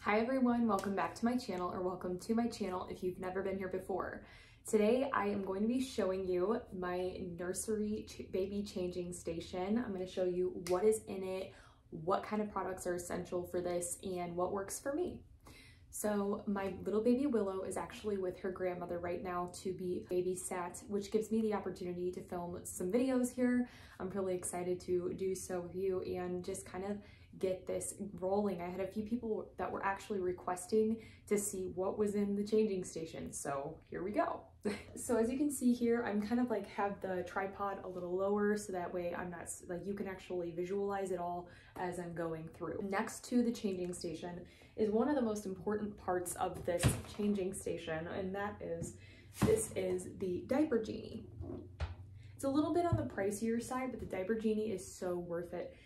Hi everyone, welcome back to my channel, or welcome to my channel if you've never been here before. Today I am going to be showing you my nursery baby changing station. I'm going to show you what is in it, what kind of products are essential for this, and what works for me. So my little baby Willow is actually with her grandmother right now to be babysat, which gives me the opportunity to film some videos here. I'm really excited to do so with you and just kind of get this rolling. I had a few people that were actually requesting to see what was in the changing station, so here we go. So as you can see here, I'm kind of like have the tripod a little lower so that way I'm not like you can actually visualize it all as I'm going through. Next to the changing station is one of the most important parts of this changing station, and that is this is the Diaper Genie. It's a little bit on the pricier side, but the Diaper Genie is so worth it.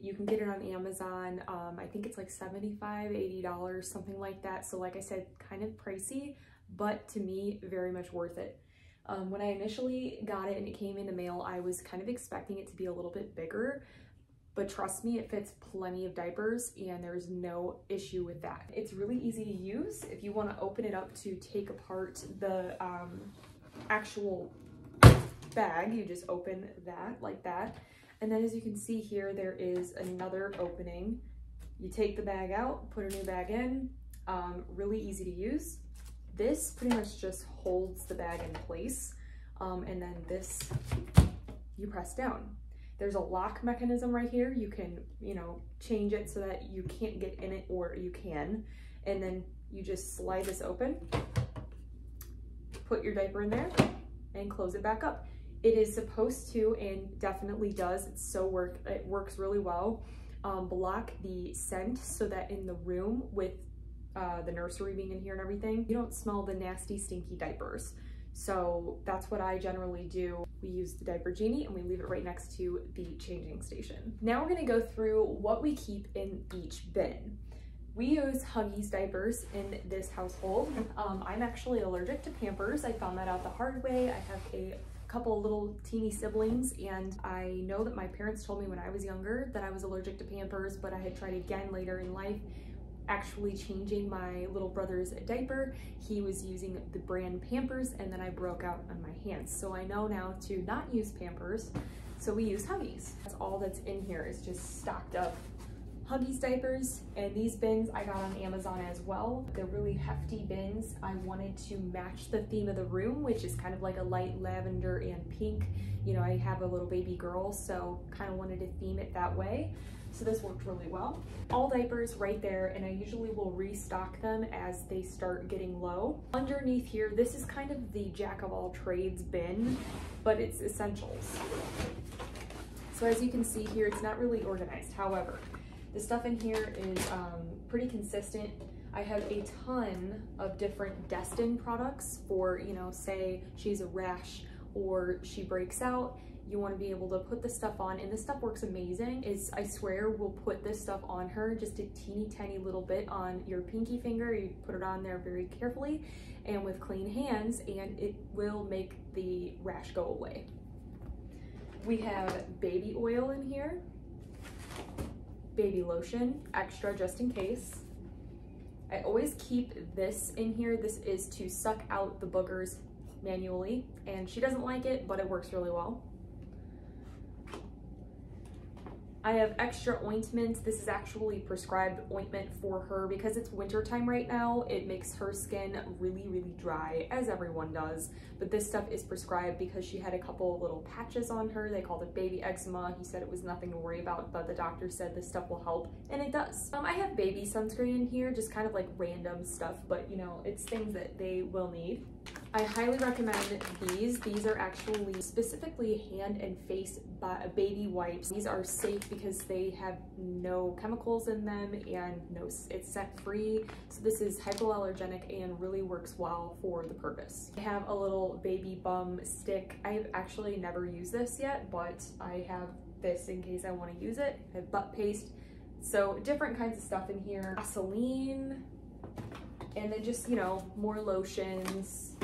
You can get it on Amazon. I think it's like $75, $80, something like that. So like I said, kind of pricey, but to me, very much worth it. When I initially got it and it came in the mail, I was kind of expecting it to be a little bit bigger, but trust me, it fits plenty of diapers and there's no issue with that. It's really easy to use. If you want to open it up to take apart the actual bag, you just open that like that. And then as you can see here, there is another opening. You take the bag out, put a new bag in, really easy to use. This pretty much just holds the bag in place. And then this, you press down. There's a lock mechanism right here. You can, change it so that you can't get in it or you can. And then you just slide this open, put your diaper in there and close it back up. It is supposed to, and definitely does, it works really well, block the scent so that in the room with the nursery being in here and everything, you don't smell the nasty, stinky diapers. So that's what I generally do. We use the Diaper Genie and we leave it right next to the changing station. Now we're gonna go through what we keep in each bin. We use Huggies diapers in this household. I'm actually allergic to Pampers. I found that out the hard way. I have a couple little teeny siblings, and I know that my parents told me when I was younger that I was allergic to Pampers, but I had tried again later in life actually changing my little brother's diaper. He was using the brand Pampers, and then I broke out on my hands. So I know now to not use Pampers, so we use Huggies. That's all that's in here is just stocked up Huggies diapers, and these bins I got on Amazon as well. They're really hefty bins. I wanted to match the theme of the room, which is kind of like a light lavender and pink. I have a little baby girl, so kind of wanted to theme it that way. So this worked really well. All diapers right there, and I usually will restock them as they start getting low. Underneath here, this is kind of the jack of all trades bin, but it's essentials. So as you can see here, it's not really organized. However, the stuff in here is pretty consistent. I have a ton of different Destin products for, say she's a rash or she breaks out. You want to be able to put this stuff on, and this stuff works amazing. I swear we'll put this stuff on her just a teeny tiny little bit on your pinky finger. You put it on there very carefully and with clean hands, and it will make the rash go away. We have baby oil in here, baby lotion, extra just in case. I always keep this in here. This is to suck out the boogers manually, and she doesn't like it, but it works really well. I have extra ointments. This is actually prescribed ointment for her because it's winter time right now. It makes her skin really, really dry, as everyone does. But this stuff is prescribed because she had a couple of little patches on her. They called it baby eczema. He said it was nothing to worry about, but the doctor said this stuff will help, and it does. I have baby sunscreen in here, just kind of like random stuff, but it's things that they will need. I highly recommend these. These are actually specifically hand and face baby wipes. These are safe because they have no chemicals in them and it's scent free. So this is hypoallergenic and really works well for the purpose. I have a little baby bum stick. I've actually never used this yet, but I have this in case I want to use it. I have butt paste. So different kinds of stuff in here. Vaseline, and then just, more lotions,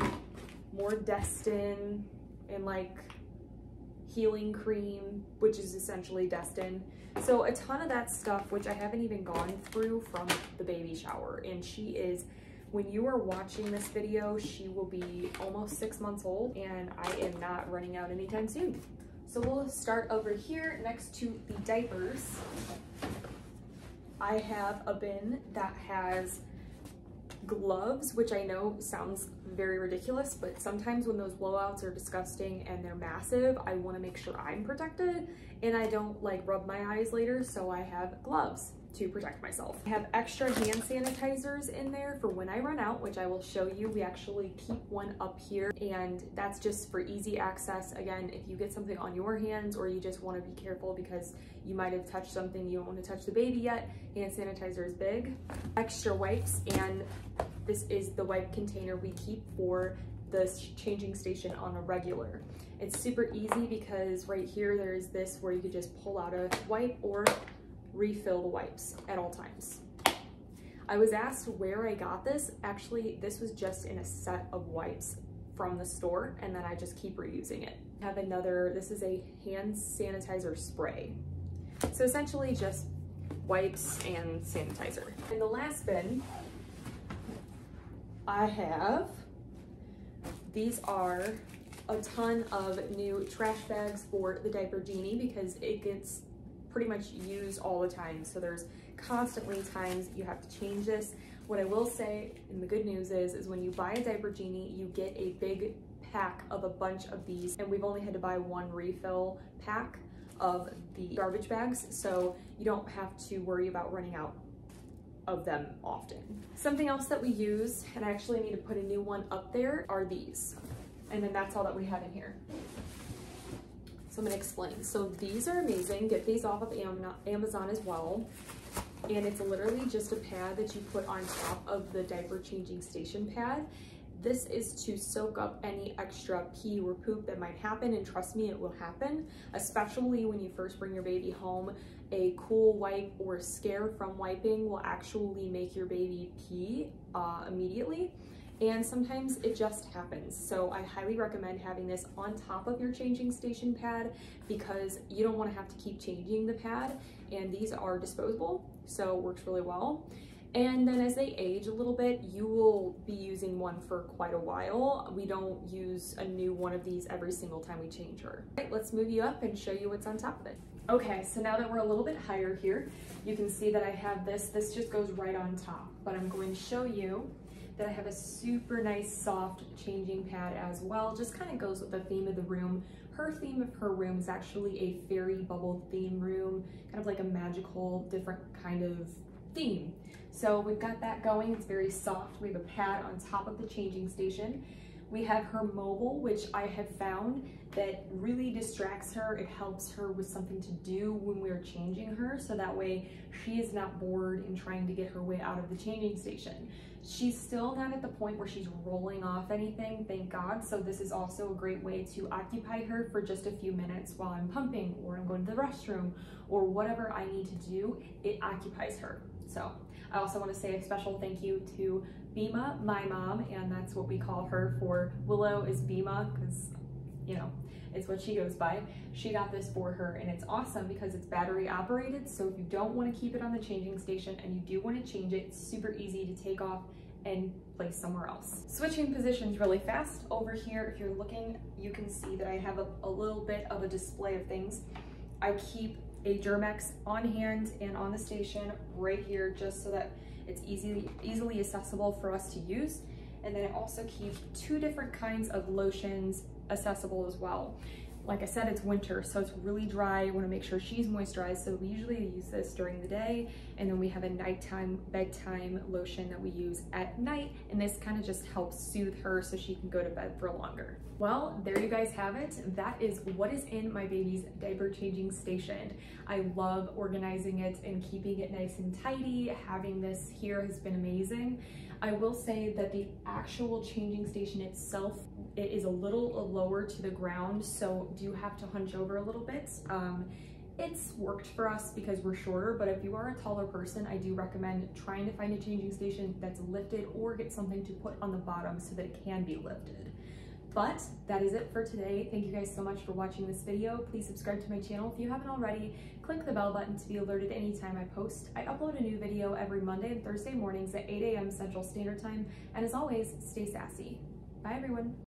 more Destin, and like healing cream, which is essentially Destin. So a ton of that stuff, which I haven't even gone through from the baby shower. And she is, when you are watching this video, she will be almost 6 months old, and I am not running out anytime soon. So we'll start over here next to the diapers. I have a bin that has gloves, which I know sounds very ridiculous, but sometimes when those blowouts are disgusting and they're massive, I want to make sure I'm protected and I don't like rub my eyes later, so I have gloves to protect myself. I have extra hand sanitizers in there for when I run out, which I will show you. We actually keep one up here, and that's just for easy access. Again, if you get something on your hands or you just want to be careful because you might have touched something, you don't want to touch the baby yet, hand sanitizer is big. Extra wipes, and this is the wipe container we keep for the changing station on a regular. It's super easy because right here there's this where you could just pull out a wipe or refill the wipes at all times. I was asked where I got this. Actually, this was just in a set of wipes from the store, and then I just keep reusing it. I have another, this is a hand sanitizer spray. So essentially just wipes and sanitizer. In the last bin, I have, these are a ton of new trash bags for the Diaper Genie because it gets pretty much used all the time. So there's constantly times you have to change this. What I will say, and the good news is when you buy a Diaper Genie, you get a big pack of a bunch of these, and we've only had to buy one refill pack of the garbage bags, so you don't have to worry about running out of them often. Something else that we use, and I actually need to put a new one up there, are these. And then that's all that we have in here. So I'm gonna explain. So these are amazing. Get these off of Amazon as well. And it's literally just a pad that you put on top of the diaper changing station pad. This is to soak up any extra pee or poop that might happen, and trust me, it will happen, especially when you first bring your baby home. A cool wipe or scare from wiping will actually make your baby pee immediately. And sometimes it just happens. So I highly recommend having this on top of your changing station pad because you don't want to have to keep changing the pad, and these are disposable, so it works really well. And then as they age a little bit, you will be using one for quite a while. We don't use a new one of these every single time we change her. All right, let's move you up and show you what's on top of it. Okay, so now that we're a little bit higher here, you can see that I have this. This just goes right on top, but I'm going to show you that I have a super nice soft changing pad as well. Just kind of goes with the theme of the room. Her theme of her room is actually a fairy bubble theme room, kind of like a magical, different kind of theme. So we've got that going. It's very soft. We have a pad on top of the changing station. We have her mobile, which I have found that really distracts her. It helps her with something to do when we're changing her, so that way she is not bored in trying to get her way out of the changing station. She's still not at the point where she's rolling off anything, thank God, so this is also a great way to occupy her for just a few minutes while I'm pumping or I'm going to the restroom or whatever I need to do. It occupies her. So I also want to say a special thank you to Bima, my mom, and that's what we call her. For Willow is Bima because, you know, it's what she goes by. She got this for her, and it's awesome because it's battery operated, so if you don't want to keep it on the changing station and you do want to change it, it's super easy to take off and place somewhere else. Switching positions really fast. Over here, if you're looking, you can see that I have a little bit of a display of things. I keep a Germex on hand and on the station right here just so that it's easily accessible for us to use. And then I also keep 2 different kinds of lotions accessible as well. Like I said, it's winter, so it's really dry. I want to make sure she's moisturized, so we usually use this during the day, and then we have a nighttime bedtime lotion that we use at night, and this kind of just helps soothe her so she can go to bed for longer. Well, there you guys have it. That is what is in my baby's diaper changing station. I love organizing it and keeping it nice and tidy. Having this here has been amazing. I will say that the actual changing station itself, it is a little lower to the ground, so do have to hunch over a little bit. It's worked for us because we're shorter, but if you are a taller person, I do recommend trying to find a changing station that's lifted or get something to put on the bottom so that it can be lifted. But that is it for today. Thank you guys so much for watching this video. Please subscribe to my channel if you haven't already. Click the bell button to be alerted anytime I post. I upload a new video every Monday and Thursday mornings at 8 a.m. Central Standard Time. And as always, stay sassy. Bye everyone.